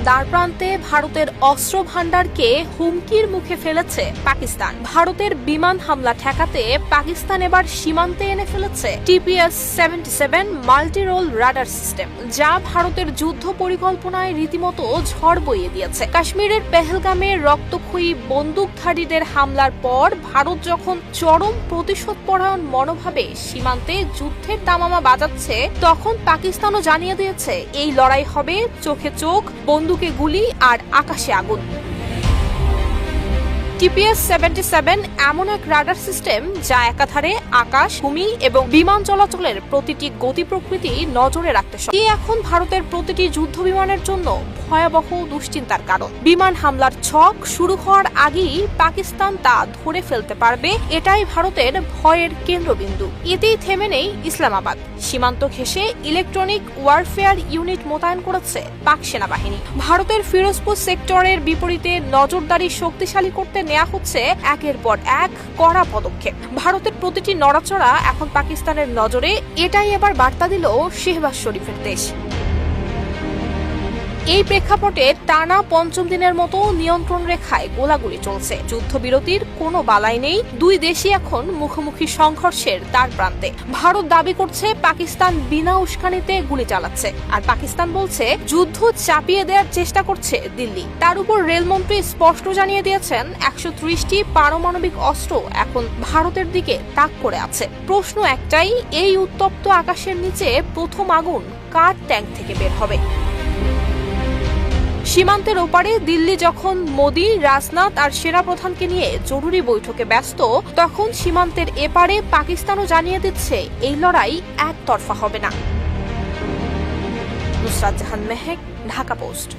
দ্বারপ্রান্তে ভারতের অস্ত্র ভান্ডারকে হুমকির মুখে ফেলেছে পাকিস্তান। ভারতের বিমান হামলা ঠেকাতে পাকিস্তান এবার সীমান্তে এনে ফেলেছে TPS-77 multi role radar system, যা ভারতের যুদ্ধ পরিকল্পনায় রীতিমতো ঝড় বইয়ে দিয়েছে। কাশ্মীরের পেহেলগামে রক্তক্ষয়ী বন্দুকধারীদের হামলার পর ভারত যখন চরম প্রতিশোধপরায়ণ মনোভাবে সীমান্তে যুদ্ধের দামামা বাজাচ্ছে, তখন পাকিস্তানও জানিয়ে দিয়েছে এই লড়াই হবে চোখে চোখ, বন্দুকে গুলি আর আকাশে আগুন। TPS-77 এমন এক রাডার সিস্টেম যা একাধারে আকাশ, ভূমি এবং বিমান চলাচলের প্রতিটি গতি প্রকৃতি নজরে রাখতে সক্ষম। এখন ভারতের প্রতিটি যুদ্ধ বিমানের জন্য ভয়াবহ দুশ্চিন্তার কারণ। বিমান হামলার ছক শুরু হওয়ার আগেই পাকিস্তান তা ধরে ফেলতে পারবে, এটাই ভারতের ভয়ের কেন্দ্রবিন্দু। এতেই থেমে নেই ইসলামাবাদ। সীমান্ত ঘেঁষে ইলেকট্রনিক ওয়ারফেয়ার ইউনিট মোতায়েন করেছে পাক সেনাবাহিনী। ভারতের ফিরোজপুর সেক্টরের বিপরীতে নজরদারি শক্তিশালী করতে নেওয়া হচ্ছে একের পর এক কড়া পদক্ষেপ। ভারতের প্রতিটি নড়াচড়া এখন পাকিস্তানের নজরে, এটাই এবার বার্তা দিল শেহবাজ শরীফের দেশ। এই প্রেক্ষাপটে টানা পঞ্চম দিনের মতো নিয়ন্ত্রণ রেখায় গোলাগুলি চলছে। যুদ্ধবিরতির কোনো বালাই নেই, দুই দেশই এখন মুখোমুখি সংঘর্ষের দ্বারপ্রান্তে। ভারত দাবি করছে পাকিস্তান বিনা উস্কানিতে গুলি চালাচ্ছে, আর পাকিস্তান বলছে যুদ্ধ চাপিয়ে দেওয়ার চেষ্টা করছে দিল্লি। তার উপর রেলমন্ত্রী স্পষ্ট জানিয়ে দিয়েছেন 130টি পারমাণবিক অস্ত্র এখন ভারতের দিকে তাক করে আছে। প্রশ্ন একটাই, এই উত্তপ্ত আকাশের নিচে প্রথম আগুন কার ট্যাঙ্ক থেকে বের হবে? সীমান্তের ওপারে দিল্লি যখন মোদি, রাজনাথ আর সেনাপ্রধানকে নিয়ে জরুরি বৈঠকে ব্যস্ত, তখন সীমান্তের এপারে পাকিস্তানও জানিয়ে দিচ্ছে এই লড়াই একতরফা হবে না। নুসরাত জাহান মেহেক, ঢাকা পোস্ট।